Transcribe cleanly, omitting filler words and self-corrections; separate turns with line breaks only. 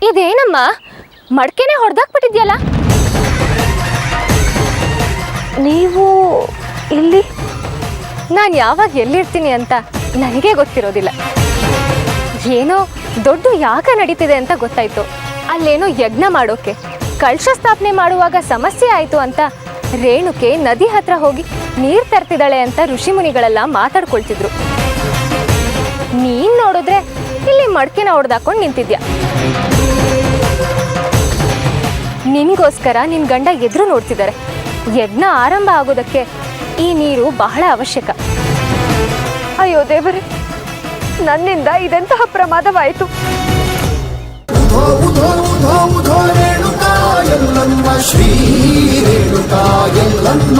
ಇದೇನಮ್ಮ ಮಡ್ಕೆನೆ ಹೊಡೆದಾಕ್ಬಿಟ್ಟಿದ್ಯಲ್ಲ? ನೀವು ಇಲ್ಲಿ? ನಾನು ಯಾವಾಗ ಎಲ್ಲಿರ್ತೀನಿ ಅಂತ ನನಗೆ ಗೊತ್ತಿರೋದಿಲ್ಲ. ಏನೋ ದೊಡ್ಡ ಯಾಗ ನಡೀತಿದೆ ಅಂತ ಗೊತ್ತಾಯ್ತು. ಅಲ್ಲೇನೋ ಯಜ್ಞ ಮಾಡೋಕೆ ಕಳಶ ಸ್ಥಾಪನೆ ಮಾಡುವಾಗ ಸಮಸ್ಯೆ ಆಯಿತು ಅಂತ ರೇಣುಕೆ ನದಿ ಹತ್ರ ಹೋಗಿ ನೀರು ತರ್ತಿದ್ದಾಳೆ ಅಂತ ಋಷಿಮುನಿಗಳೆಲ್ಲ ಮಾತಾಡ್ಕೊಳ್ತಿದ್ರು. ನೀನ್ ನೋಡಿದ್ರೆ ಇಲ್ಲಿ ಮಡ್ಕೆನ ಹೊಡೆದಾಕೊಂಡು ನಿಂತಿದ್ಯಾ. ನಿನ್ಗೋಸ್ಕರ ನಿನ್ ಗಂಡ ಎದುರು ನೋಡ್ತಿದ್ದಾರೆ. ಯಜ್ಞ ಆರಂಭ ಆಗೋದಕ್ಕೆ ಈ ನೀರು ಬಹಳ ಅವಶ್ಯಕ. ಅಯ್ಯೋ ದೇವರೇ, ನನ್ನಿಂದ ಇದೆಂತಹ ಪ್ರಮಾದವಾಯಿತು.
ರೇಣುಕಾ ಎಲ್ಲಮ್ಮ ಶ್ರೀ ರೇಣುಕಾ ಎಲ್ಲಮ್ಮ